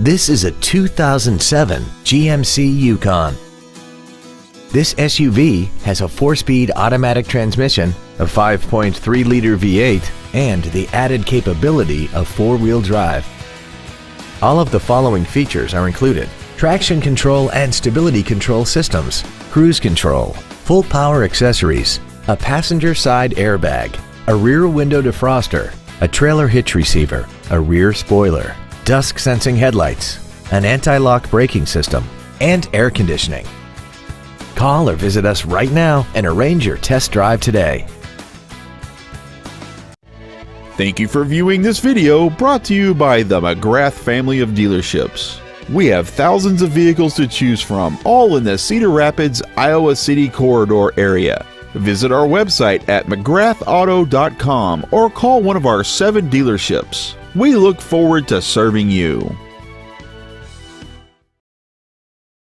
This is a 2007 GMC Yukon. This SUV has a 4-speed automatic transmission, a 5.3-liter V8, and the added capability of 4-wheel drive. All of the following features are included: traction control and stability control systems, cruise control, full power accessories, a passenger side airbag, a rear window defroster, a trailer hitch receiver, a rear spoiler, dusk sensing headlights, an anti-lock braking system, and air conditioning. Call or visit us right now and arrange your test drive today. Thank you for viewing this video brought to you by the McGrath family of dealerships. We have thousands of vehicles to choose from, all in the Cedar Rapids, Iowa City corridor area. Visit our website at mcgrathauto.com or call one of our 7 dealerships. We look forward to serving you.